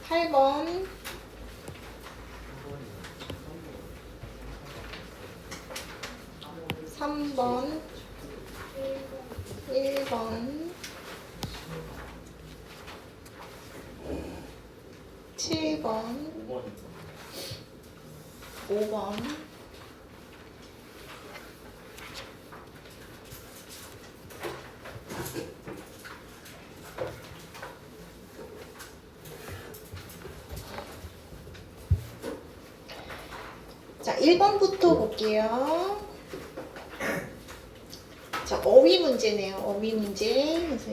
8번. 3번. 1번. 7번. 5번. 자, 1번부터 볼게요. 자, 어휘 문제네요. 어휘 문제. 그래서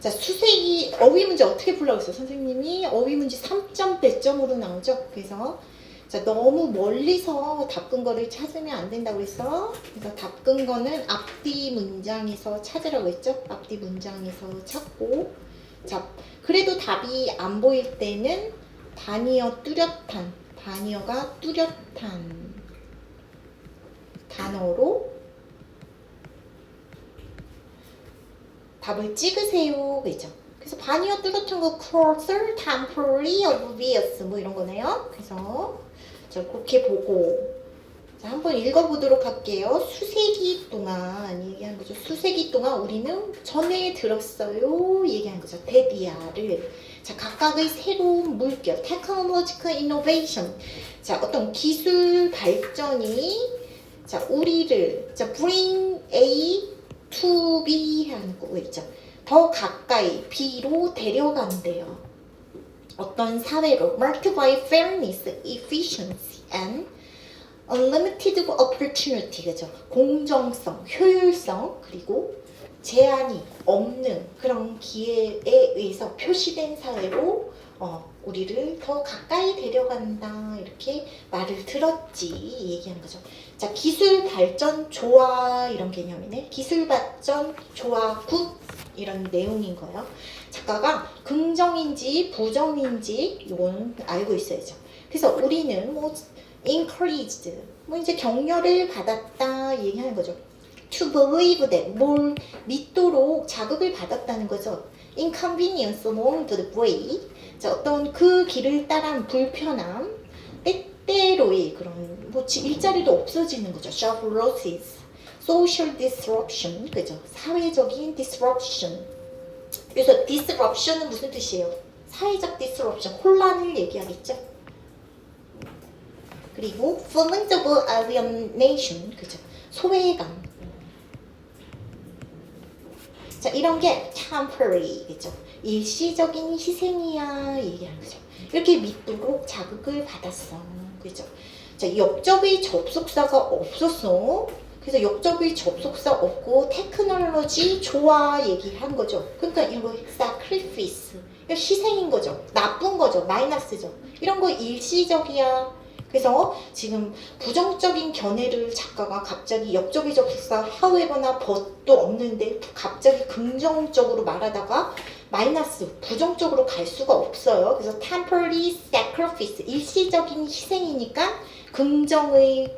자, 수색이 어휘 문제 어떻게 풀라고 했어요? 선생님이 어휘 문제 3점 배점으로 나오죠. 그래서 자, 너무 멀리서 답근 거를 찾으면 안 된다고 했어. 그래서 답근 거는 앞뒤 문장에서 찾으라고 했죠. 앞뒤 문장에서 찾고, 자, 그래도 답이 안 보일 때는 단이어 뚜렷한, 단이어가 뚜렷한 단어로 답을 찍으세요. 그죠? 그래서 반이어 뚜렷한 거 closer, temporary, obvious 뭐 이런 거네요. 그래서 자, 그렇게 보고 자, 한번 읽어보도록 할게요. 수세기 동안 얘기하는 거죠. 수세기 동안 우리는 전에 들었어요. 얘기하는 거죠. 데비아를. 자, 각각의 새로운 물결, technological innovation. 자, 어떤 기술 발전이 자, 우리를 자, bring A to B 하는 거 있죠. 더 가까이 B로 데려간대요. 어떤 사회로 marked by fairness, efficiency, and unlimited opportunity, 그죠? 공정성, 효율성, 그리고 제한이 없는 그런 기회에 의해서 표시된 사회로 우리를 더 가까이 데려간다 이렇게 말을 들었지 얘기하는 거죠. 자, 기술 발전 좋아 이런 개념이네. 기술 발전 좋아 굿 이런 내용인 거예요. 작가가 긍정인지 부정인지 이건 알고 있어야죠. 그래서 우리는 뭐 encouraged 뭐 이제 격려를 받았다 얘기하는 거죠. to believe that 뭘 믿도록 자극을 받았다는 거죠. inconvenience along the way 자, 어떤 그 길을 따른 불편함 때때로의 그런 뭐 일자리도 없어지는 거죠. job losses, social disruption 그죠? 사회적인 disruption. 그래서 disruption은 무슨 뜻이에요? 사회적 disruption 혼란을 얘기하겠죠. 그리고 feelings of alienation 그죠? 소외감. 자, 이런 게 temporary 그죠? 일시적인 희생이야 얘기하는 거죠. 이렇게 믿도록 자극을 받았어. 그죠? 자, 역접의 접속사가 없었어. 그래서 역접의 접속사 없고 테크놀로지 좋아 얘기한 거죠. 그러니까 이거 sacrifice 이거 희생인 거죠. 나쁜 거죠. 마이너스죠. 이런 거 일시적이야. 그래서 지금 부정적인 견해를 작가가 갑자기 역접의 접속사 however나 but도 없는데 갑자기 긍정적으로 말하다가 마이너스 부정적으로 갈 수가 없어요. 그래서 temporary sacrifice 일시적인 희생이니까 긍정의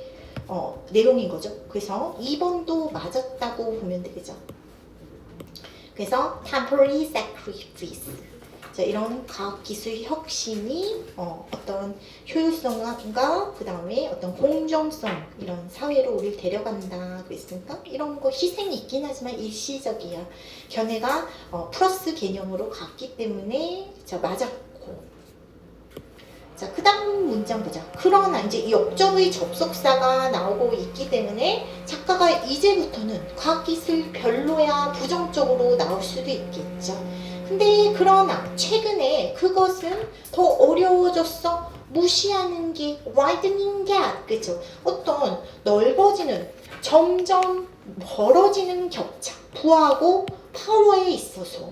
내용인 거죠. 그래서 2번도 맞았다고 보면 되겠죠. 그래서 temporary sacrifice 자, 이런 과학기술 혁신이 어떤 효율성과 그 다음에 어떤 공정성 이런 사회로 우리를 데려간다 그랬으니까 이런 거 희생이 있긴 하지만 일시적이야. 견해가 플러스 개념으로 갔기 때문에 자, 맞았고 자, 그 다음 문장 보자. 그러나 이제 역접의 접속사가 나오고 있기 때문에 작가가 이제부터는 과학기술 별로야 부정적으로 나올 수도 있겠죠. 근데 그러나 최근에 그것은 더 어려워졌어. 무시하는 게 widening gap 그죠? 어떤 넓어지는 점점 벌어지는 격차 부하고 파워에 있어서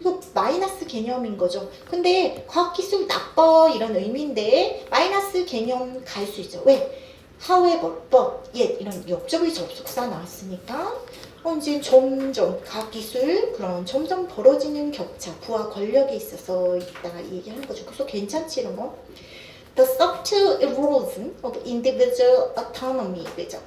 이거 마이너스 개념인 거죠. 근데 과학기술 나빠 이런 의미인데 마이너스 개념 갈 수 있죠. 왜? however, but, yet 이런 역접의 접속사 나왔으니까 이제 점점 과학기술 그런 점점 벌어지는 격차 부와 권력에 있어서 있다 얘기하는 거죠. 그래서 괜찮지 이런 거. The subtle erosion of individual autonomy 그죠?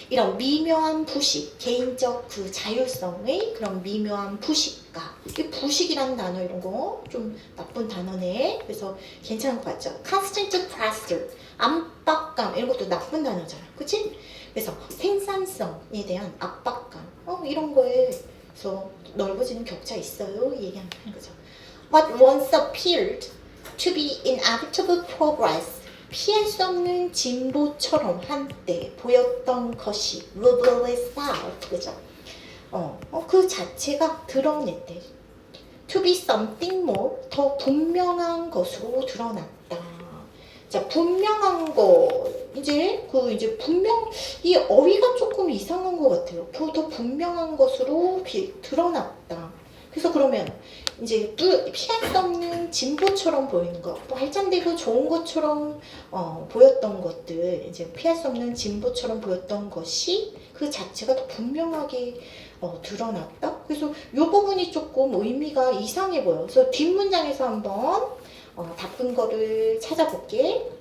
이런 미묘한 부식, 개인적 그 자율성의 그런 미묘한 부식가. 이 부식이라는 단어 이런 거 좀 나쁜 단어네. 그래서 괜찮은 것 같죠? constant pressure, 압박감 이런 것도 나쁜 단어잖아. 그치? 그래서 생산성에 대한 압박감. 이런 거에서 넓어지는 격차 있어요. 얘기하는 거죠. What once appeared to be inevitable progress, 피할 수 없는 진보처럼 한때 보였던 것이 reveal itself, 그죠? 그 자체가 드러냈대. To be something more, 더 분명한 것으로 드러났다. 자, 분명한 거, 이제 분명, 이 어휘가 조금 이상한 것 같아요. 더 분명한 것으로 드러났다. 그래서 그러면 이제 피할 수 없는 진보처럼 보이는 거, 발전되고 좋은 것처럼 보였던 것들, 이제 피할 수 없는 진보처럼 보였던 것이 그 자체가 더 분명하게 드러났다. 그래서 이 부분이 조금 의미가 이상해 보여. 그래서 뒷문장에서 한번 바꾼 거를 찾아볼게.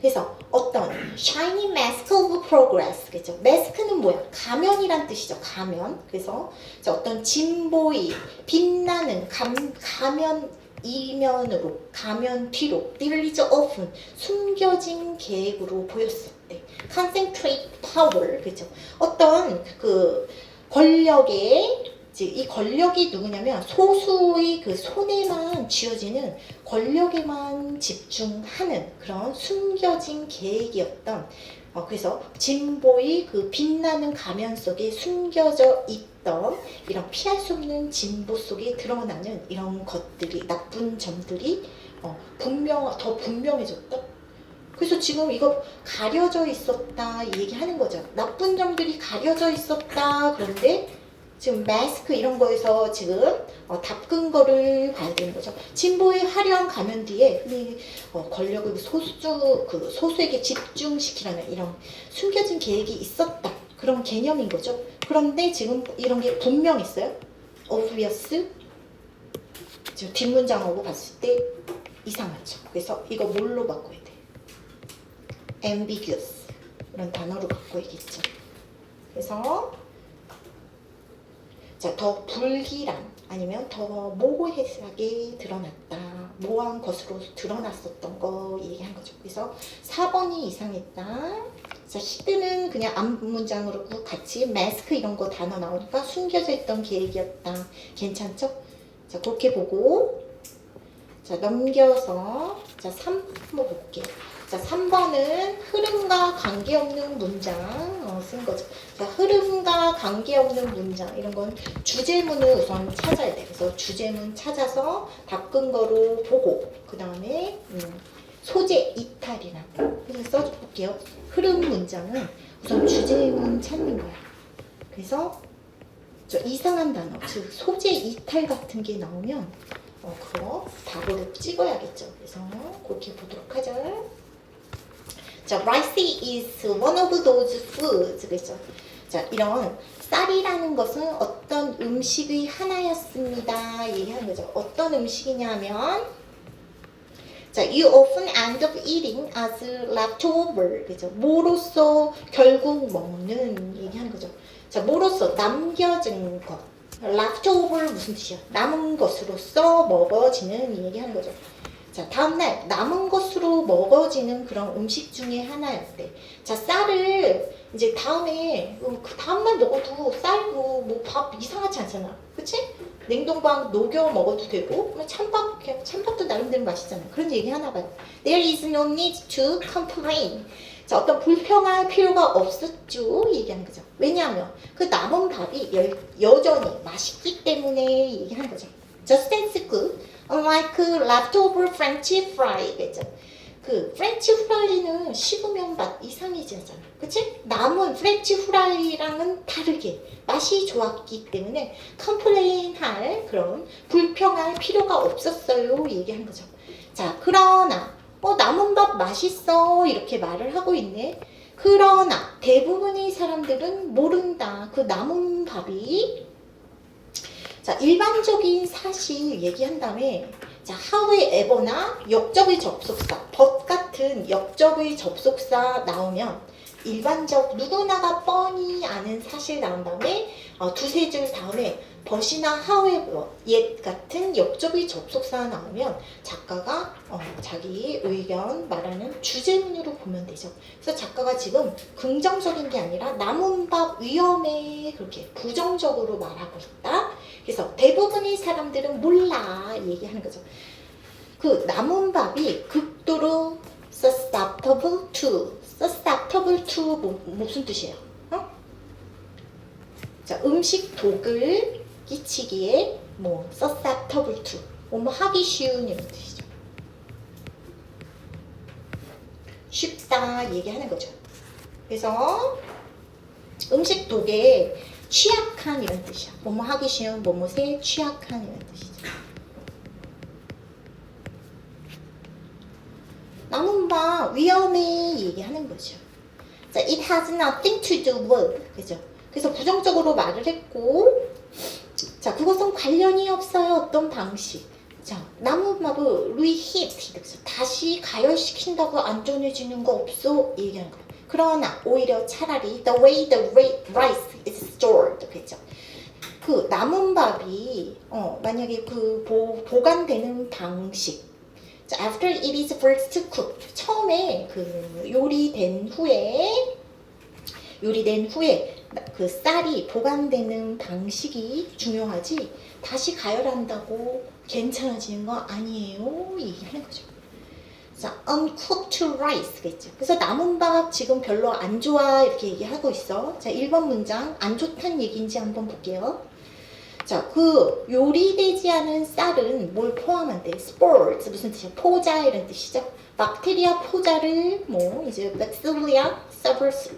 그래서 어떤 shiny mask of progress, 그죠? mask는 뭐야? 가면이란 뜻이죠. 가면. 그래서 어떤 진보의 빛나는 가면 이면으로, 가면 뒤로, there is often 숨겨진 계획으로 보였었대. concentrate power, 그죠? 어떤 그 권력의 이 권력이 누구냐면 소수의 그 손에만 쥐어지는 권력에만 집중하는 그런 숨겨진 계획이었던 그래서 진보의 그 빛나는 가면 속에 숨겨져 있던 이런 피할 수 없는 진보 속에 드러나는 이런 것들이 나쁜 점들이 더 분명해졌다. 그래서 지금 이거 가려져 있었다 이 얘기하는 거죠. 나쁜 점들이 가려져 있었다. 그런데 지금 마스크 이런 거에서 지금 닦은 거를 봐야 되는 거죠. 진보의 화려한 가면 뒤에 권력을 소수에게 집중시키라는 이런 숨겨진 계획이 있었다. 그런 개념인 거죠. 그런데 지금 이런 게 분명했어요. obvious. 지금 뒷문장하고 봤을 때 이상하죠. 그래서 이거 뭘로 바꿔야 돼? ambiguous. 이런 단어로 바꿔야겠죠. 그래서 자, 더 불길한 아니면 더 모호하게 드러났다. 모호한 것으로 드러났었던 거 얘기한 거죠. 그래서 4번이 이상했다. 자, 히드는 그냥 앞문장으로 같이 마스크 이런 거 단어 나오니까 숨겨져 있던 계획이었다. 괜찮죠? 자, 그렇게 보고 자, 넘겨서 자, 3번 볼게요. 자, 3번은 흐름과 관계없는 문장 쓴 거죠. 자, 흐름과 관계없는 문장 이런 건 주제문을 우선 찾아야 돼. 그래서 주제문 찾아서 바꾼 거로 보고 그 다음에 소재 이탈이나 그래서 써볼게요. 흐름 문장은 우선 주제문 찾는 거야. 그래서 저 이상한 단어, 즉 소재 이탈 같은 게 나오면 그거 답으로 찍어야겠죠. 그래서 그렇게 보도록 하죠. 자, rice is one of those foods. 그렇죠. 자, 이런 쌀이라는 것은 어떤 음식의 하나였습니다. 얘기하는 거죠. 어떤 음식이냐 하면 자, you often end up eating as leftover. 그죠? 뭐로써 결국 먹는 얘기하는 거죠. 자, 뭐로써 남겨진 것. leftover 무슨 뜻이야? 남은 것으로서 먹어지는 얘기하는 거죠. 자, 다음날 남은 것으로 먹어지는 그런 음식 중에 하나였대. 자, 쌀을 이제 다음에 그 다음날 먹어도 쌀고 뭐 밥 이상하지 않잖아. 그치? 냉동밥 녹여 먹어도 되고 찬밥도 나름대로 맛있잖아. 그런 얘기 하나 봐요. There is no need to complain. 자, 어떤 불평할 필요가 없었죠. 얘기하는 거죠. 왜냐하면 그 남은 밥이 여전히 맛있기 때문에 얘기하는 거죠. Just as good, unlike leftover French fry. 그죠? 그 프렌치 후라이는 식으면 맛 이상해지잖아. 그치? 남은 프렌치 후라이랑은 다르게 맛이 좋았기 때문에 컴플레인 할 그런 불평할 필요가 없었어요. 얘기한 거죠. 자, 그러나 남은 밥 맛있어 이렇게 말을 하고 있네. 그러나 대부분의 사람들은 모른다. 그 남은 밥이 자, 일반적인 사실 얘기한 다음에 자, however나 역접의 접속사, but 같은 역접의 접속사 나오면 일반적 누구나가 뻔히 아는 사실 나온 다음에 두세 줄 다음에 but이나 however, yet 같은 역접의 접속사가 나오면 작가가 자기 의견 말하는 주제문으로 보면 되죠. 그래서 작가가 지금 긍정적인 게 아니라 남은 밥 위험해 그렇게 부정적으로 말하고 있다. 그래서 대부분의 사람들은 몰라 얘기하는 거죠. 그 남은 밥이 극도로 susceptible to 무슨 뜻이에요? 자, 음식 독을 끼치기에 뭐 susceptible to 뭐 하기 쉬운 이런 뜻이죠. 쉽다 얘기하는 거죠. 그래서 음식 독에 취약한 이런 뜻이야. 뭐뭐 하기 쉬운 뭐뭐에 취약한 이런 뜻이죠. 남은 바 위험해 얘기하는 거죠. 자, it has nothing to do with 그죠? 그래서 부정적으로 말을 했고, 자, 그것은 관련이 없어요. 어떤 방식. 자, 나무밥을 reheat 다시 가열시킨다고 안전해지는 거 없어 얘기하는 거예요. 그러나 오히려 차라리 the way the rice is stored 그죠? 그 남은 밥이 만약에 그 보관되는 방식. 자, after it is first cooked 처음에 그 요리된 후에 그 쌀이 보관되는 방식이 중요하지 다시 가열한다고 괜찮아지는 거 아니에요 얘기하는 거죠. 자, uncooked rice겠죠. 그래서 남은 밥 지금 별로 안 좋아 이렇게 얘기하고 있어. 자, 1번 문장 안 좋다는 얘기인지 한번 볼게요. 자, 그 요리되지 않은 쌀은 뭘 포함한대? spores 무슨 뜻이야? 포자 이런 뜻이죠. 박테리아 포자를 뭐 이제 bacteria, subverse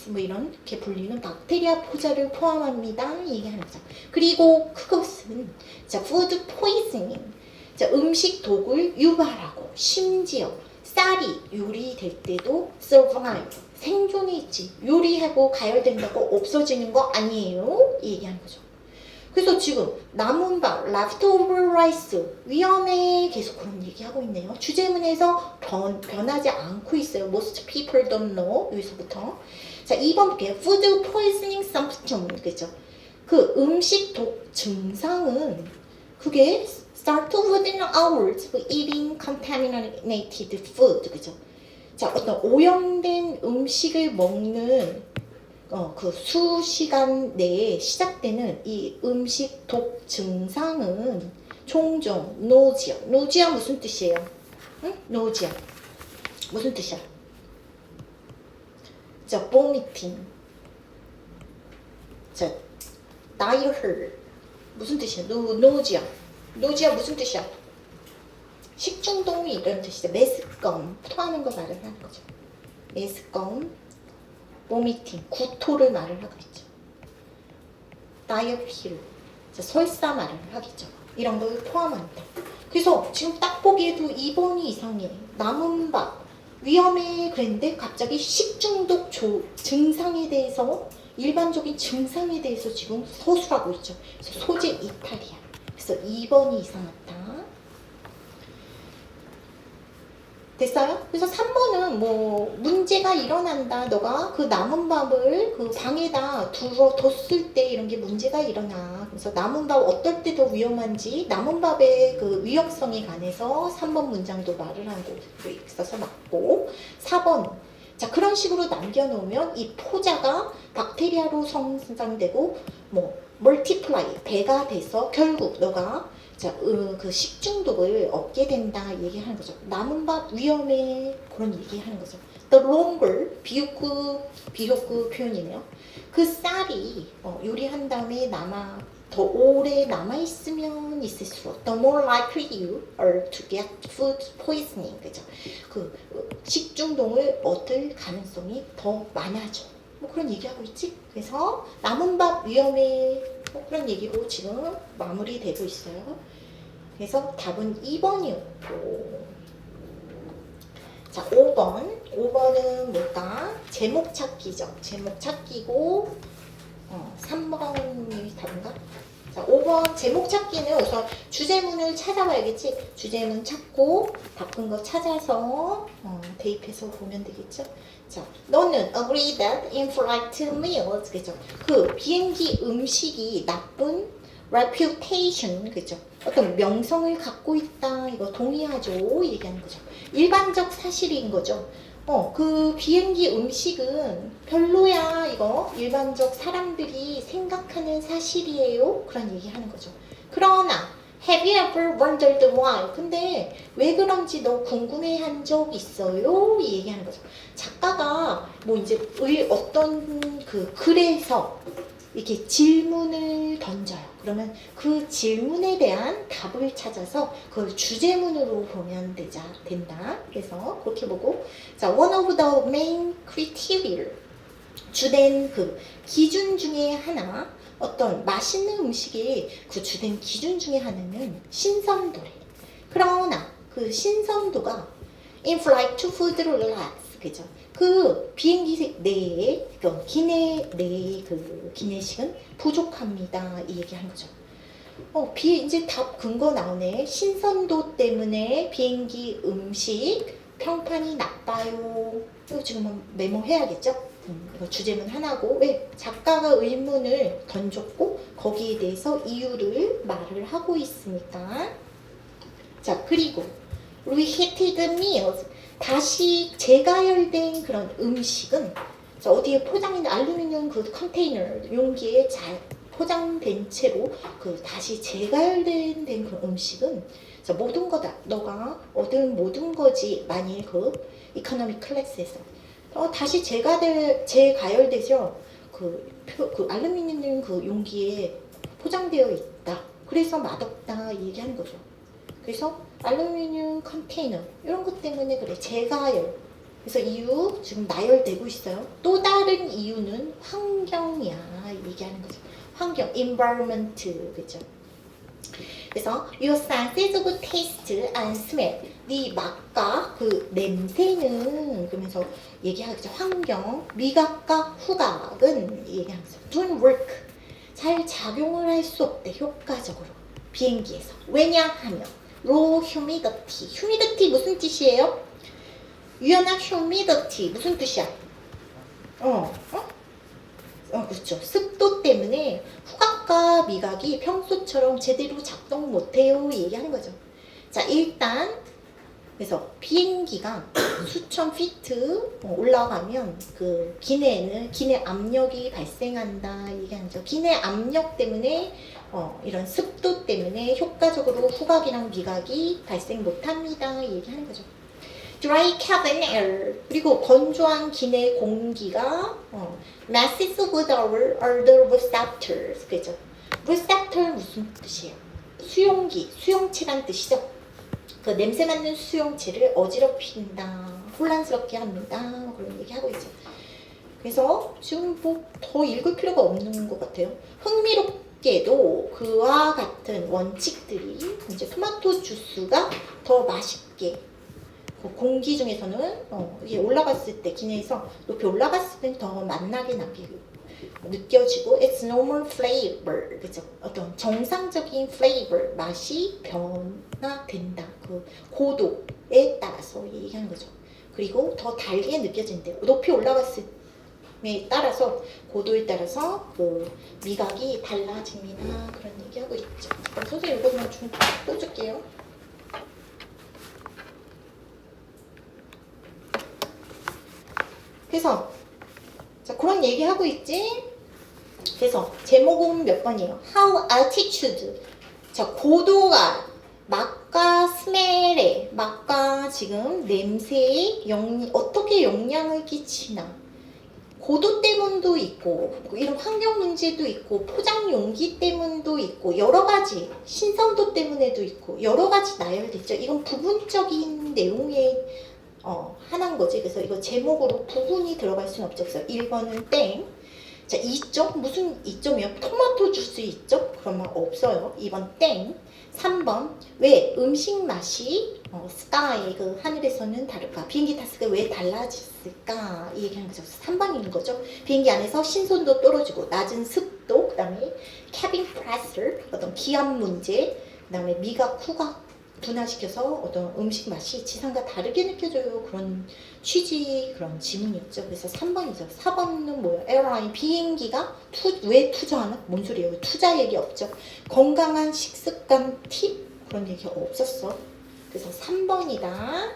뭐 이렇게 불리는 박테리아 포자를 포함합니다. 얘기하는 거죠. 그리고 그것은 자 food poisoning, 자 음식 독을 유발하고 심지어 쌀이 요리될 때도 survive 생존해 있지 요리하고 가열된다고 없어지는 거 아니에요? 얘기하는 거죠. 그래서 지금 남은 밥, leftover rice, 위험해 계속 그런 얘기하고 있네요. 주제문에서 변하지 않고 있어요. Most people don't know. 여기서부터. 자, 2번 볼게요. Food poisoning symptom. 그죠? 그 음식 독 증상은 그게 start within hours of eating contaminated food. 그죠? 자, 어떤 오염된 음식을 먹는 그 수시간 내에 시작되는 이 음식 독 증상은 종종 노지아 무슨 뜻이에요? 응? 노지아 무슨 뜻이야? 자, vomiting. 자, diarrhea 무슨 뜻이야? 노지아 무슨 뜻이야? 식중독이 이런 뜻이죠. 메스꺼움 토하는 거 말을 하는 거죠. 메스꺼움 vomiting, 구토를 말을 하겠죠. 다이어피를, 설사 말을 하겠죠. 이런 걸 포함합니다. 그래서 지금 딱 보기에도 2번이 이상해. 남은 밥, 위험해 그랬는데 갑자기 식중독 증상에 대해서 일반적인 증상에 대해서 지금 서술하고 있죠. 그래서 소재 이탈이야. 그래서 2번이 이상하다. 됐어요? 그래서 3번은 뭐 문제가 일어난다. 너가 그 남은 밥을 그 방에다 뒀을 때 이런 게 문제가 일어나. 그래서 남은 밥 어떨 때 더 위험한지 남은 밥의 그 위험성에 관해서 3번 문장도 말을 하고 있어서 맞고. 4번 자 그런 식으로 남겨놓으면 이 포자가 박테리아로 성장되고 뭐 멀티플라이 배가 돼서 결국 너가 자, 그 식중독을 얻게 된다 얘기하는 거죠. 남은 밥 위험해 그런 얘기하는 거죠. The longer 비효구 표현이네요. 그 쌀이 요리한 다음에 더 오래 남아 있으면 있을수록 the more likely you are to get food poisoning 그죠. 그 식중독을 얻을 가능성이 더 많아져. 뭐 그런 얘기하고 있지. 그래서 남은 밥 위험해 그런 얘기로 지금 마무리되고 있어요. 그래서 답은 2번이었고 자 5번은 뭘까? 제목 찾기죠. 제목 찾기고 3번이 답인가? 자 5번 제목 찾기는 우선 주제문을 찾아봐야겠지. 주제문 찾고 바꾼 거 찾아서 대입해서 보면 되겠죠. 자, 너는 agree that in-flight meals, 그죠? 그 비행기 음식이 나쁜 reputation, 그죠? 어떤 명성을 갖고 있다. 이거 동의하죠? 얘기하는 거죠. 일반적 사실인 거죠. 그 비행기 음식은 별로야. 이거 일반적 사람들이 생각하는 사실이에요. 그런 얘기 하는 거죠. 그러나 Have you ever wondered why? 근데 왜 그런지 너 궁금해한 적 있어요? 이 얘기하는 거죠. 작가가 뭐 이제 어떤 그 글에서 이렇게 질문을 던져요. 그러면 그 질문에 대한 답을 찾아서 그걸 주제문으로 보면 된다. 그래서 그렇게 보고, 자, one of the main criteria, 주된 그 기준 중에 하나, 어떤 맛있는 음식의 그 주된 기준 중에 하나는 신선도래. 그러나 그 신선도가 in flight to food relax, 그죠? 그 비행기 내에, 그 기내 내의 그 기내식은 부족합니다. 이 얘기하는 거죠. 이제 답 근거 나오네. 신선도 때문에 비행기 음식 평판이 나빠요. 이거 지금 메모해야겠죠? 이거 주제문 하나고, 왜? 작가가 의문을 던졌고 거기에 대해서 이유를 말을 하고 있으니까. 자, 그리고 reheated meals, 다시 재가열된 그런 음식은, 자, 어디에 포장인 알루미늄 그 컨테이너 용기에 잘 포장된 채로 그 다시 재가열된 그 음식은, 자, 모든 거다. 너가 얻은 모든 거지. 만일 그 이코노미 클래스에서 다시 재가열되죠. 그 알루미늄 그 용기에 포장되어 있다. 그래서 맛없다 얘기하는 거죠. 그래서 알루미늄 컨테이너 이런 것 때문에 그래. 재가열. 그래서 이유 지금 나열되고 있어요. 또 다른 이유는 환경이야 얘기하는 거죠. 환경, environment, 그죠? 그래서 your senses of taste and smell, 네 맛과 그 냄새는, 그러면서 얘기하겠죠. 환경, 미각과 후각은 얘기하면서 don't work, 잘 작용을 할 수 없대. 효과적으로 비행기에서. 왜냐하면 low humidity, humidity 무슨 뜻이에요? 유연한 humidity 무슨 뜻이야? 그렇죠. 습도 때문에 후각과 미각이 평소처럼 제대로 작동 못해요 얘기하는 거죠. 자, 일단 그래서 비행기가 수천 피트 올라가면 그 기내에는 기내 압력이 발생한다 얘기하는 거죠. 기내 압력 때문에 이런 습도 때문에 효과적으로 후각이랑 미각이 발생 못합니다 얘기하는 거죠. dry cabin air, 그리고 건조한 기내 공기가 masses of our other receptors, 그죠? receptor 무슨 뜻이에요? 수용기, 수용체란 뜻이죠. 그 냄새 맡는 수용체를 어지럽힌다, 혼란스럽게 합니다. 그런 얘기하고 있죠. 그래서 지금 뭐 더 읽을 필요가 없는 것 같아요. 흥미롭게도 그와 같은 원칙들이 이제 토마토 주스가 더 맛있게, 공기 중에서는 이게 올라갔을 때, 기내에서 높이 올라갔을 때 더 맛나게 느껴지고 it's normal flavor, 그죠? 어떤 정상적인 flavor, 맛이 변화된다. 그 고도에 따라서 얘기하는 거죠. 그리고 더 달게 느껴진대요. 높이 올라갔을 때 따라서, 고도에 따라서 그 미각이 달라집니다. 그런 얘기하고 있죠. 선생님 이거 좀 꽂을게요. 그래서 자, 그런 얘기하고 있지. 그래서 제목은 몇 번이에요? How altitude, 자, 고도가 맛과 스멜에, 맛과 지금 냄새에 어떻게 영향을 끼치나. 고도 때문도 있고, 이런 환경 문제도 있고, 포장 용기 때문도 있고, 여러 가지 신선도 때문에도 있고, 여러 가지 나열됐죠. 이건 부분적인 내용의 하나인 거지. 그래서 이거 제목으로 부분이 들어갈 수는 없죠. 그래서 1번은 땡. 자, 2점? 무슨 2점이요? 토마토 주스 2점? 그러면 없어요. 2번 땡. 3번, 왜 음식 맛이 스카이, 그 하늘에서는 다를까? 비행기 탔을 때 왜 달라졌을까? 이 얘기하는 거죠. 3번인 거죠. 비행기 안에서 신선도 떨어지고, 낮은 습도, 그 다음에 캐빈 프레셔, 어떤 기압 문제, 그 다음에 미각, 후각 분화시켜서 어떤 음식 맛이 지상과 다르게 느껴져요. 그런 취지 그런 지문이었죠. 그래서 3번이죠. 4번은 뭐예요? 에어라인 비행기가 왜 투자하나? 뭔 소리예요? 투자 얘기 없죠. 건강한 식습관 팁 그런 얘기 없었어. 그래서 3번이다.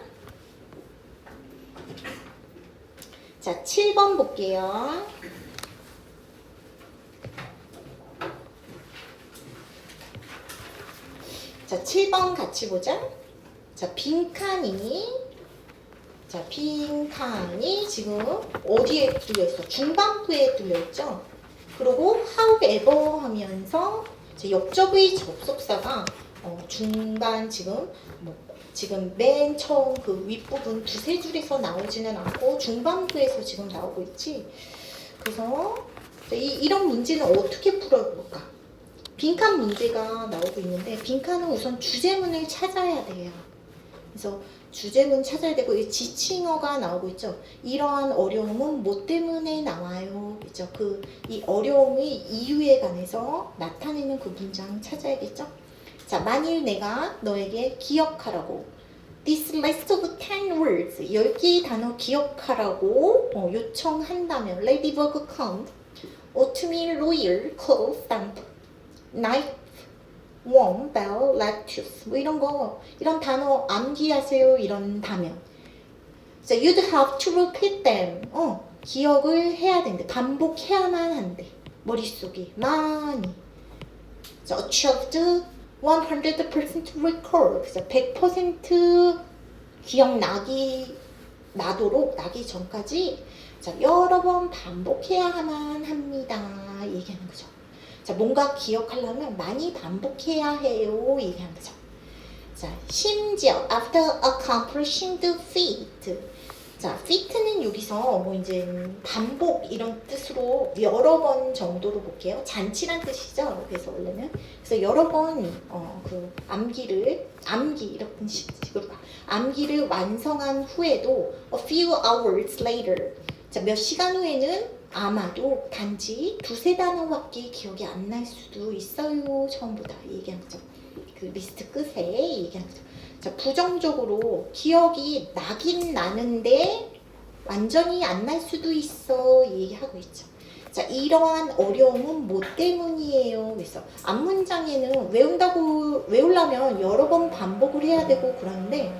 자, 7번 볼게요. 자, 7번 같이 보자. 자, 빈칸이 지금 어디에 뚫려있어? 중반부에 뚫려있죠? 그리고 however 하면서 역접의 접속사가 중반 지금 맨 처음 그 윗부분 두세 줄에서 나오지는 않고 중반부에서 지금 나오고 있지. 그래서 이런 문제는 어떻게 풀어볼까? 빈칸 문제가 나오고 있는데 빈칸은 우선 주제문을 찾아야 돼요. 그래서 주제문 찾아야 되고 이 지칭어가 나오고 있죠. 이러한 어려움은 뭐 때문에 나와요. 그죠? 이 어려움의 이유에 관해서 나타내는 그 문장 찾아야겠죠. 자, 만일 내가 너에게 기억하라고 This list of 10 words 10개의 단어 기억하라고 요청한다면 Ladybug count, oatmeal royal, coal stamp, knife, worm, bell, lettuce 뭐 이런 단어 암기하세요 이런다면 So you'd have to repeat them 기억을 해야 된대. 반복해야만 한대. 머릿속에 많이 So achieved 100% recall. 그래서 100% 기억나기 전까지 여러 번 반복해야만 합니다. 얘기하는 거죠. 자, 뭔가 기억하려면 많이 반복해야 해요. 얘기하는 거죠. 자, 심지어 after accomplishing the feat. 자, feat는 여기서 뭐 이제 반복 이런 뜻으로 여러 번 정도로 볼게요. 잔치란 뜻이죠. 그래서 원래는 그래서 여러 번 그 암기 이런 식으로 암기를 완성한 후에도 a few hours later. 자, 몇 시간 후에는 아마도 단지 두세 단어밖에 기억이 안 날 수도 있어요. 처음보다 얘기한 거죠. 그 리스트 끝에 얘기한 거죠. 자, 부정적으로 기억이 나긴 나는데 완전히 안 날 수도 있어 얘기하고 있죠. 자, 이러한 어려움은 뭐 때문이에요. 그래서 앞문장에는 외우려면 여러 번 반복을 해야 되고 그러는데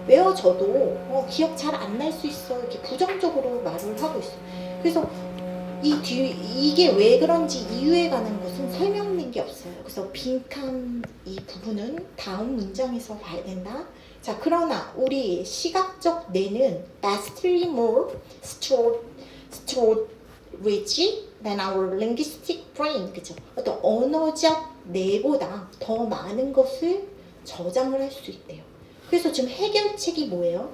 외워져도 기억 잘 안 날 수 있어 이렇게 부정적으로 말을 하고 있어. 그래서 이게 왜 그런지 이유에 관한 것은 설명된 게 없어요. 그래서 빈칸 이 부분은 다음 문장에서 봐야 된다. 자, 그러나 우리 시각적 뇌는 vastly more storage than our linguistic brain. 그죠? 어떤 언어적 뇌보다 더 많은 것을 저장을 할 수 있대요. 그래서 지금 해결책이 뭐예요?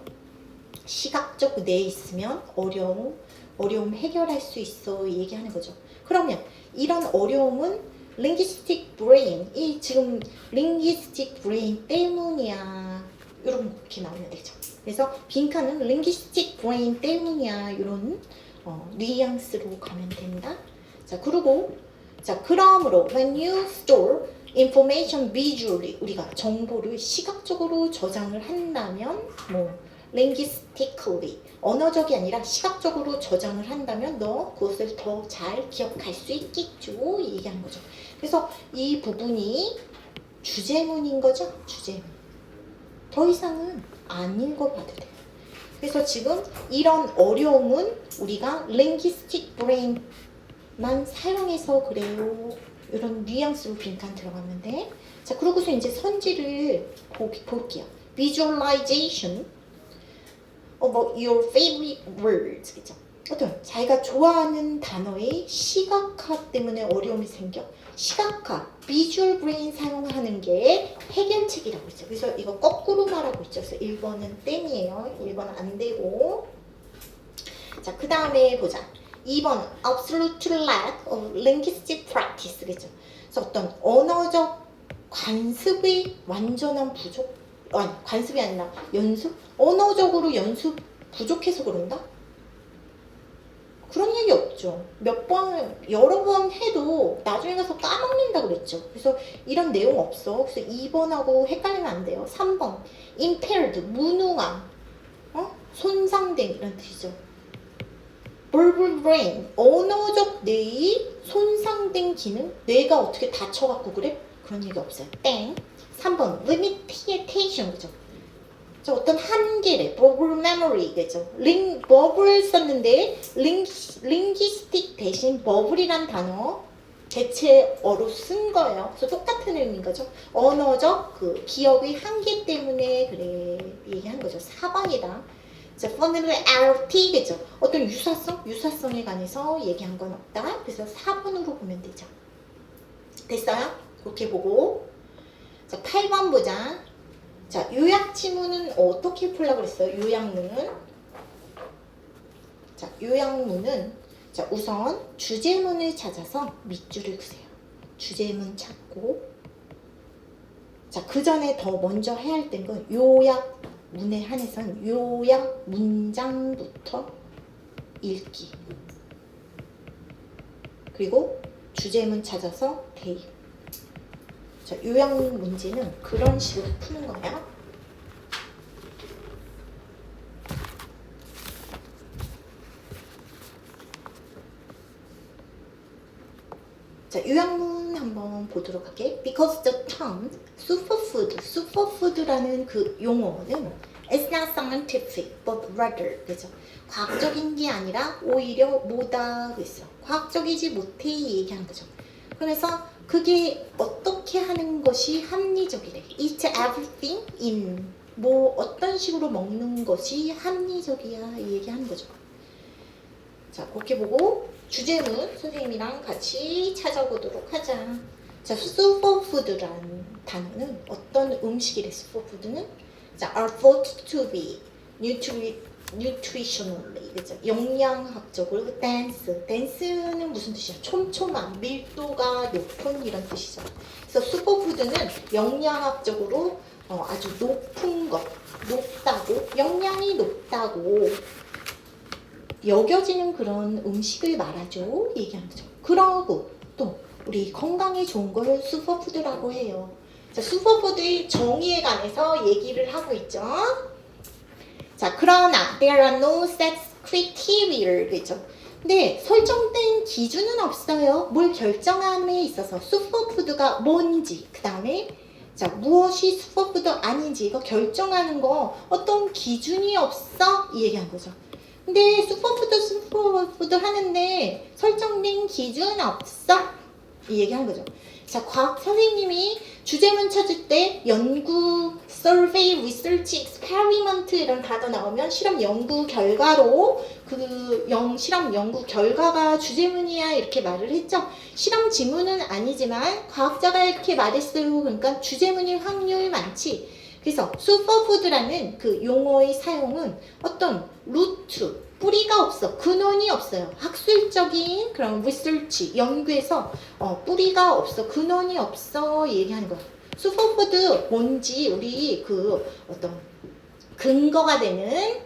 시각적 뇌에 있으면 어려움 해결할 수 있어 얘기하는 거죠. 그러면 이런 어려움은 linguistic brain, 지금 linguistic brain 때문이야. 이렇게 나오면 되죠. 그래서 빈칸은 linguistic brain 때문이야. 이런 뉘앙스로 가면 된다. 자, 그러므로 when you store information visually, 우리가 정보를 시각적으로 저장을 한다면 linguistically, 언어적이 아니라 시각적으로 저장을 한다면 너 그것을 더 잘 기억할 수 있겠죠. 얘기하는 거죠. 그래서 이 부분이 주제문인 거죠. 주제문. 더 이상은 안 읽어봐도 돼요. 그래서 지금 이런 어려움은 우리가 linguistic brain만 사용해서 그래요. 이런 뉘앙스로 빈칸 들어갔는데, 자, 그러고서 이제 선지를 볼게요. visualization of your favorite words. 그죠? 어떤 자기가 좋아하는 단어의 시각화 때문에 어려움이 생겨. 시각화, visual brain 사용하는 게 해결책이라고 있죠. 그래서 이거 거꾸로 말하고 있죠. 그래서 1번은 땡이에요. 1번은 안 되고. 자, 그 다음에 보자. 2번, absolute lack of linguistic practice. 그죠? 그래서 어떤 언어적 관습의 완전한 부족? 아니, 관습이 아니라 연습? 언어적으로 연습 부족해서 그런다? 그런 얘기 없죠. 여러 번 해도 나중에 가서 까먹는다 그랬죠. 그래서 이런 내용 없어. 그래서 2번하고 헷갈리면 안 돼요. 3번, impaired, 무능함, 손상 손상된 이런 뜻이죠. verbal brain, 언어적 뇌의 손상된 기능? 뇌가 어떻게 다쳐갖고 그래? 그런 얘기 없어요. 땡. 3번 limitation, 그죠? 저 어떤 한계래. verbal memory, 그죠? verbal 썼는데 linguistic 대신 verbal이란 단어 대체어로 쓴 거예요. 그래서 똑같은 의미인 거죠. 언어적 그 기억의 한계 때문에 그래 얘기한 거죠. 4번이다. 자, familiarity, 그죠? 어떤 유사성에 관해서 얘기한 건 없다. 그래서 4번으로 보면 되죠. 됐어요? 그렇게 보고. 자, 8번 보자. 자, 요약 지문은 어떻게 풀라고 그랬어요? 요약문은. 자, 요약문은 자, 우선 주제문을 찾아서 밑줄을 그세요. 주제문 찾고. 자, 그 전에 더 먼저 해야 할 건 요약문에 한해서는 요약 문장부터 읽기. 그리고 주제문 찾아서 대입. 자, 요약 문제는 그런 식으로 푸는 거야. 자, 요약문 한번 보도록 할게. Because the term superfood라는 그 용어는 is not scientific, but rather, 그죠? 과학적인 게 아니라 오히려 뭐다 그랬어. 과학적이지 못해 얘기한 거죠. 그래서 그게 어떻게 하는 것이 합리적이래. Eat everything in 뭐 어떤 식으로 먹는 것이 합리적이야 얘기하는 거죠. 자, 그렇게 보고 주제문 선생님이랑 같이 찾아보도록 하자. 자, superfood라는 단어는 어떤 음식이래. superfood는 자, are thought to be nutritionally, 그죠? 영양학적으로 dance는 무슨 뜻이야? 촘촘한, 밀도가 높은 이런 뜻이죠. 그래서 superfood는 영양학적으로 아주 높은 것, 높다고, 영양이 높다고 여겨지는 그런 음식을 말하죠. 얘기하는 거죠. 그러고 또 우리 건강에 좋은 걸 슈퍼푸드라고 해요. 자, 슈퍼푸드의 정의에 관해서 얘기를 하고 있죠. 자, 그러나 there are no set criteria, 그죠? 근데 설정된 기준은 없어요. 뭘 결정함에 있어서 슈퍼푸드가 뭔지, 그 다음에 자, 무엇이 슈퍼푸드 아닌지 이거 결정하는 거 어떤 기준이 없어? 이 얘기한 거죠. 근데 슈퍼푸드 하는데 설정된 기준 없어? 이 얘기한 거죠. 자, 과학 선생님이 주제문 찾을 때 연구, survey, research, experiment 이런 단어 나오면 실험 연구 결과로 실험 연구 결과가 주제문이야 이렇게 말을 했죠. 실험 지문은 아니지만 과학자가 이렇게 말했어요. 그러니까 주제문일 확률 많지. 그래서 슈퍼푸드라는 그 용어의 사용은 어떤 루트, 뿌리가 없어. 근원이 없어요. 학술적인 그런 리서치, 연구에서 뿌리가 없어. 근원이 없어. 얘기하는 거야. 슈퍼푸드 뭔지 우리 그 어떤 근거가 되는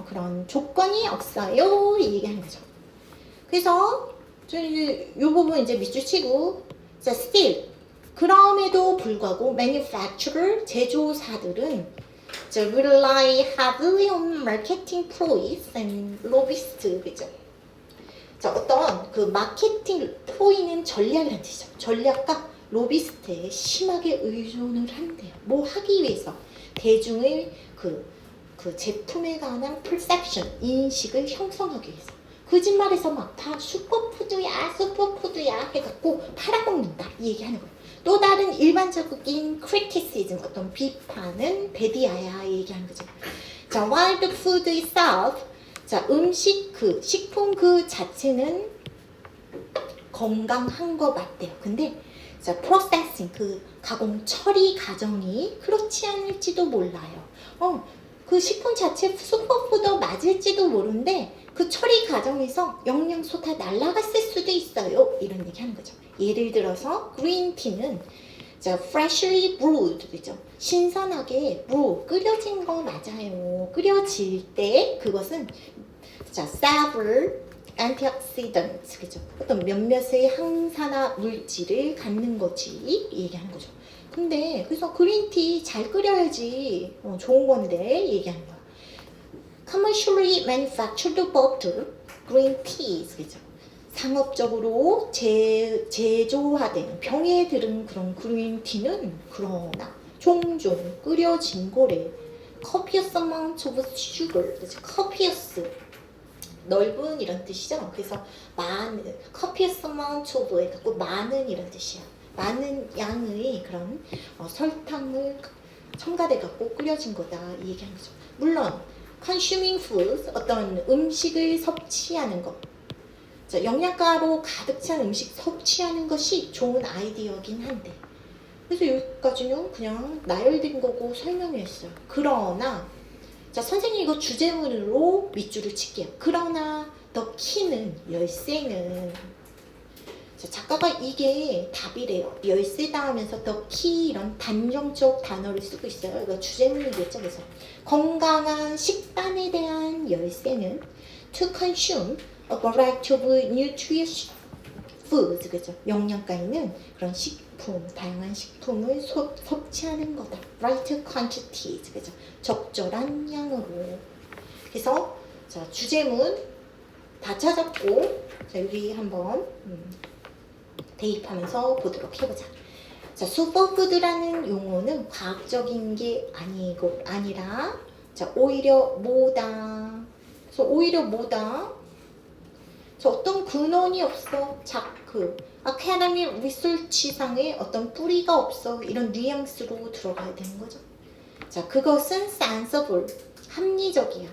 그런 조건이 없어요. 얘기하는 거죠. 그래서 이 부분 이제 밑줄 치고 자, still 그럼에도 불구하고 manufacturer, 제조사들은 rely heavily on marketing ploys and lobbyists, 그죠? 자, 어떤 그 마케팅 프로이는 전략이라는 뜻이죠. 전략가 로비스트에 심하게 의존을 한대요. 뭐 하기 위해서 대중의 그 제품에 관한 perception, 인식을 형성하기 위해서. 거짓말해서 막 다 슈퍼푸드야 해갖고 팔아먹는다 이 얘기하는 거예요. 또 다른 일반적인 criticism, 어떤 비판은 베디아야 얘기하는 거죠. 자, while the food itself, 자, 음식 식품 그 자체는 건강한 거 맞대요. 근데 자, processing 가공 처리 과정이 그렇지 않을지도 몰라요. 그 식품 자체 슈퍼푸드 맞을지도 모르는데 그 처리 과정에서 영양소 다 날아갔을 수도 있어요. 이런 얘기 하는 거죠. 예를 들어서 그린티는 자, freshly brewed, 그죠? 신선하게 끓여진 거 맞아요. 끓여질 때 그것은 자, several antioxidants, 그죠? 어떤 몇몇의 항산화 물질을 갖는 거지 얘기하는 거죠. 근데 그래서 그린티 잘 끓여야지 좋은 건데 얘기하는 거야. commercially manufactured butter, green teas, 그죠? 상업적으로 제조화된 병에 들은 그런 그린티는 그러나 종종 끓여진 거래. copious amount of sugar, 그죠? copious 넓은 이런 뜻이죠. 그래서 많은 copious amount of 해갖고 많은 이런 뜻이야. 많은 양의 그런 설탕을 첨가돼 갖고 끓여진 거다 이 얘기하는 거죠. 물론 consuming foods 어떤 음식을 섭취하는 것, 자, 영양가로 가득 찬 음식 섭취하는 것이 좋은 아이디어긴 한데 그래서 여기까지는 그냥 나열된 거고 설명했어요. 그러나 자 선생님 이거 주제문으로 밑줄을 칠게요. 그러나 더 키는 열쇠는 자, 작가가 이게 답이래요. 열쇠다 하면서 더 키 이런 단정적 단어를 쓰고 있어요. 이거 주제문이겠죠. 그래서 건강한 식단에 대한 열쇠는 to consume a variety of nutritious foods, 그죠? 영양가 있는 그런 식품, 다양한 식품을 섭취하는 거다. right quantities, 그죠? 적절한 양으로. 그래서 자 주제문 다 찾았고 자 여기 한번 대입하면서 보도록 해보자. 자, 슈퍼푸드라는 용어는 과학적인 게 아니라 자 오히려 뭐다. 그래서 오히려 뭐다. 자, 어떤 근원이 없어. 아카데미 리서치상의 어떤 뿌리가 없어. 이런 뉘앙스로 들어가야 되는 거죠. 자, 그것은 sensible, 합리적이야.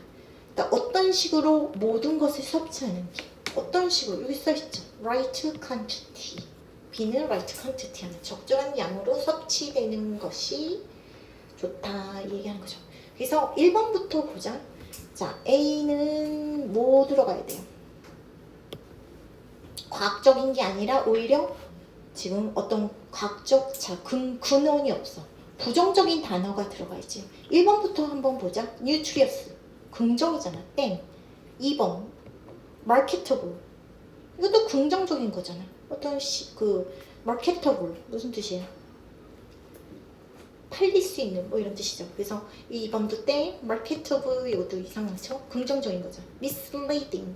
그러니까 어떤 식으로 모든 것을 섭취하는 게 어떤 식으로 여기 써있죠. right quantity. B는 right quantity 하는 적절한 양으로 섭취되는 것이 좋다 얘기하는 거죠. 그래서 1번부터 보자. 자, A는 뭐 들어가야 돼요? 과학적인 게 아니라 오히려 지금 어떤 과학적 근원이 없어. 부정적인 단어가 들어가 있지. 1번부터 한번 보자. nutritious. 긍정이잖아. 땡. 2번. marketable. 이것도 긍정적인 거잖아. 어떤 marketable. 무슨 뜻이에요? 팔릴 수 있는 뭐 이런 뜻이죠. 그래서 2번도 땡. marketable 이것도 이상하죠. 긍정적인 거죠. misleading.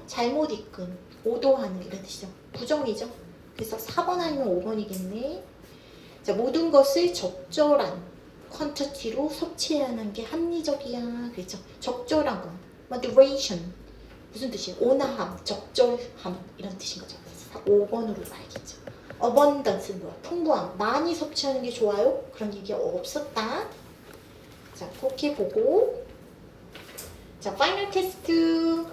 잘못 이끈, 오도하는 이런 뜻이죠. 부정이죠. 그래서 4번 아니면 5번이겠네. 자, 모든 것을 적절한 퀀터티로 섭취해야 하는 게 합리적이야. 그렇죠. 적절한 거. moderation. 무슨 뜻이에요? 온화함, 적절함 이런 뜻인 거죠. 그래서 5번으로 봐야겠죠. abundance는 뭐야? 풍부함. 많이 섭취하는 게 좋아요? 그런 얘기 없었다. 자, 그렇게 보고 자, 파이널 테스트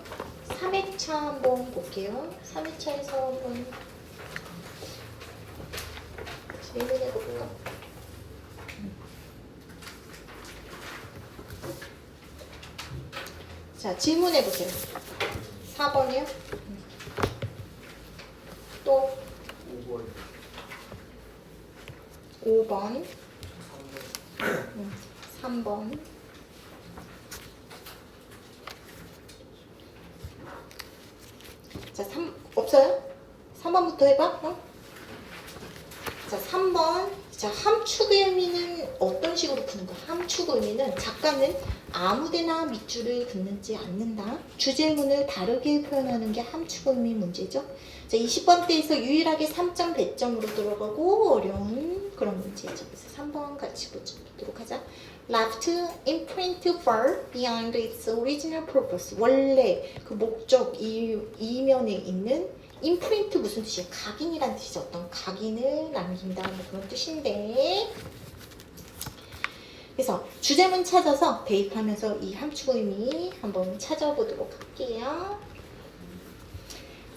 3회차 한번 볼게요. 3회차에서 한번 질문해 볼까? 자, 질문해 보세요. 4번이요? 또 5번 3번 자, 없어요? 3번부터 해봐. 자, 3번. 자, 함축의 의미는 어떤 식으로 푸는 거야? 함축 의미는 작가는 아무데나 밑줄을 긋는지 않는다. 주제문을 다르게 표현하는 게 함축 의미 문제죠. 자, 20번대에서 유일하게 3점 배점으로 들어가고 어려운 그런 문제죠. 그래서 3번 같이 보도록 하자. left imprint far beyond its original purpose. 원래 그 목적 이면에 있는 imprint 무슨 뜻이야? 각인이란 뜻이죠. 어떤 각인을 남긴다 뭐 그런 뜻인데 그래서 주제문 찾아서 대입하면서 이 함축 의미 한번 찾아보도록 할게요.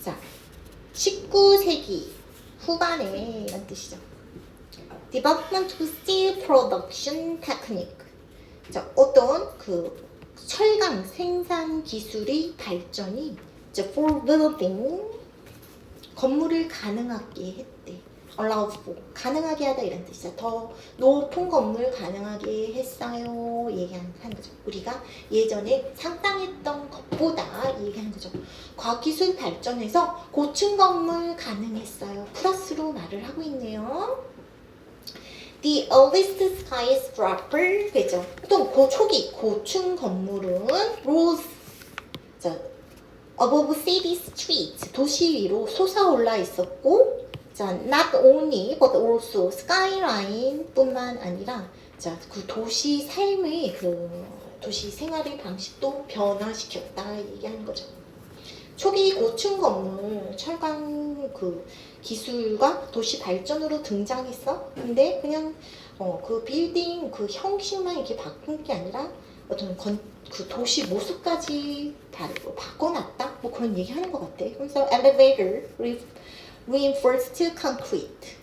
자, 19세기 후반에 이런 뜻이죠. Development of steel production technique. 자, 어떤 철강 생산 기술의 발전이 for building 건물을 가능하게 했대. allow for 가능하게 하다 이런 뜻이죠. 더 높은 건물 가능하게 했어요. 얘기하는 거죠. 우리가 예전에 상상했던 것보다 얘기하는 거죠. 과학기술 발전해서 고층 건물 가능했어요. 플러스로 말을 하고 있네요. The earliest skyscraper, 그죠? 보통 초기 고층 건물은 rose, 자, above city streets, 도시 위로 솟아올라 있었고, 자, not only but also skyline 뿐만 아니라, 자, 그 도시 삶의 도시 생활의 방식도 변화시켰다 얘기하는 거죠. 초기 고층 건물 철강 기술과 도시 발전으로 등장했어. 근데 그냥 그 빌딩 그 형식만 이렇게 바꾼 게 아니라 어떤 그 도시 모습까지 바꿔놨다. 뭐 그런 얘기하는 것 같아. 그래서 elevator, reinforced concrete,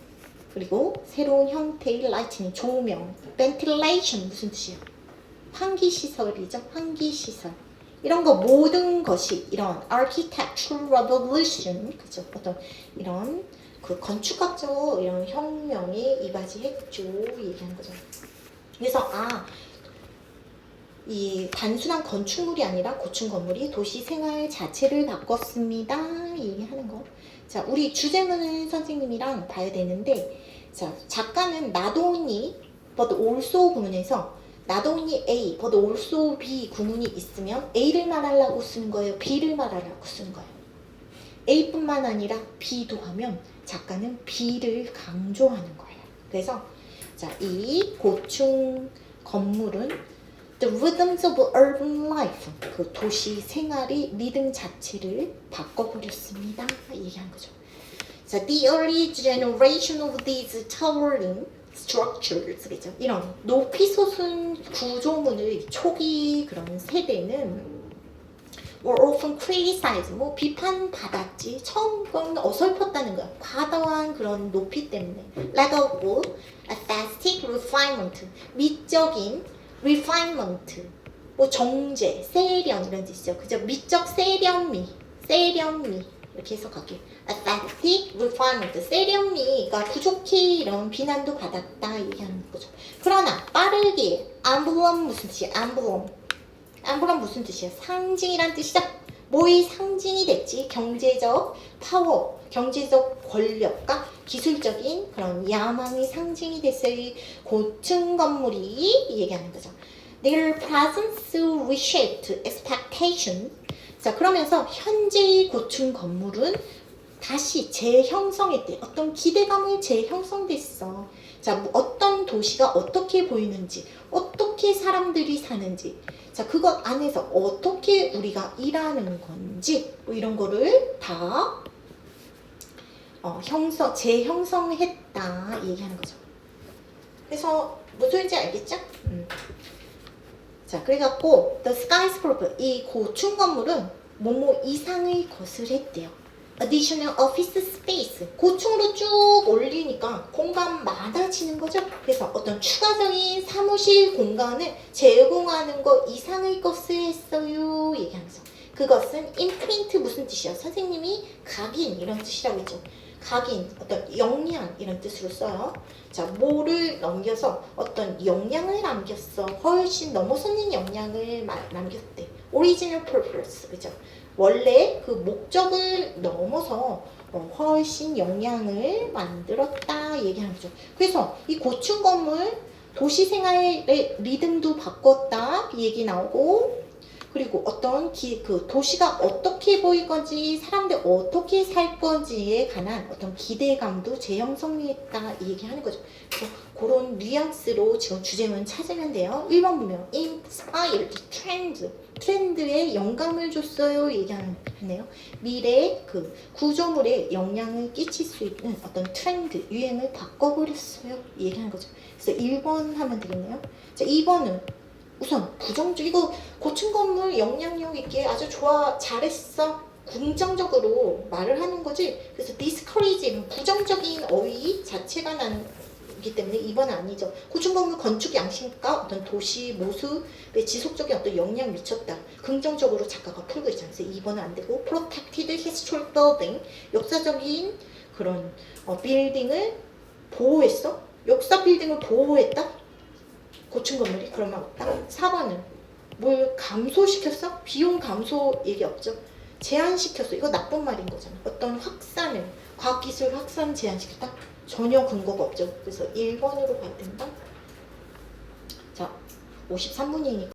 그리고 새로운 형태의 lighting, 조명, ventilation 무슨 뜻이야? 환기 시설이죠. 환기 시설. 이런 거 모든 것이 이런 architectural revolution, 그죠? 어떤 이런 그 건축학적 이런 혁명에 이바지했죠 얘기하는 거죠. 그래서 이 단순한 건축물이 아니라 고층 건물이 도시 생활 자체를 바꿨습니다 얘기하는 거. 자, 우리 주제문을 선생님이랑 봐야 되는데, 자, 작가는 not only but also 구문에서 not only A but also B 구문이 있으면 A를 말하려고 쓰는 거예요, B를 말하려고 쓰는 거예요. A뿐만 아니라 B도 하면 작가는 B를 강조하는 거예요. 그래서 자, 이 고층 건물은 the rhythms of urban life, 그 도시 생활의 리듬 자체를 바꿔버렸습니다 얘기한 거죠. 자, the early generation of these towering structures, 그죠? 이런 높이 솟은 구조물의 초기 그런 세대는 were often criticized, 뭐 비판받았지. 처음은 어설펐다는 거야. 과도한 그런 높이 때문에. lack of aesthetic refinement, 미적인 refinement, 뭐 정제, 세련 이런 뜻이죠. 그죠? 미적 세련미 이렇게 해석할게요. aesthetic refinement, 세련미가 부족해 이런 비난도 받았다 얘기하는 거죠. 그러나 빠르게 emblem 무슨 뜻이야? emblem 무슨 뜻이야? 상징이란 뜻이죠. 뭐의 상징이 됐지? 경제적 파워, 경제적 권력과 기술적인 그런 야망의 상징이 됐어요. 고층 건물이 얘기하는 거죠. Their presence reshaped expectation. 자, 그러면서 현재의 고층 건물은 다시 재형성했대. 어떤 기대감을 재형성됐어. 자, 어떤 도시가 어떻게 보이는지, 어떻게 사람들이 사는지, 자, 그것 안에서 어떻게 우리가 일하는 건지, 뭐 이런 거를 다 재형성했다 얘기하는 거죠. 그래서 무슨 소리인지 알겠죠? 자, 그래갖고 the skyscraper, 이 고층 건물은 뭐뭐 이상의 것을 했대요. additional office space, 고층으로 쭉 올리니까 공간 많아지는 거죠. 그래서 어떤 추가적인 사무실 공간을 제공하는 거 이상의 것을 했어요 얘기하면서, 그것은 imprint 무슨 뜻이야? 선생님이 각인 이런 뜻이라고 했죠. 각인, 어떤 영향 이런 뜻으로 써요. 자, 뭐를 넘겨서 어떤 영향을 남겼어. 훨씬 넘어서는 영향을 남겼대. original purpose, 그죠? 원래 그 목적을 넘어서 훨씬 영향을 만들었다 얘기하는 거죠. 그래서 이 고층 건물 도시 생활의 리듬도 바꿨다 얘기 나오고, 그리고 어떤 그 도시가 어떻게 보일 건지, 사람들 어떻게 살 건지에 관한 어떤 기대감도 재형성했다 얘기하는 거죠. 그래서 그런 뉘앙스로 지금 주제문 찾으면 돼요. 1번 보면 inspired, 트렌드에 영감을 줬어요 얘기하네요. 미래의 그 구조물에 영향을 끼칠 수 있는 어떤 트렌드, 유행을 바꿔버렸어요 얘기하는 거죠. 그래서 1번 하면 되겠네요. 자, 2번은 우선 부정적, 이거 고층 건물 영향력 있게 아주 잘했어, 긍정적으로 말을 하는 거지. 그래서 discourage, 부정적인 어휘 자체가 나기 때문에 2번은 아니죠. 고층 건물 건축 양식과 어떤 도시 모습에 지속적인 어떤 영향을 미쳤다, 긍정적으로 작가가 풀고 있잖아요. 그래서 2번은 안 되고, protected historic building, 역사적인 그런 빌딩을 보호했어. 역사 빌딩을 보호했다, 고층 건물이? 그러면 없다. 4번은 뭘 감소시켰어? 비용 감소 얘기 없죠. 제한시켰어. 이거 나쁜 말인 거잖아. 어떤 확산을, 과학기술 확산 제한시켰다? 전혀 근거가 없죠. 그래서 1번으로 가야 된다. 자, 53분이니까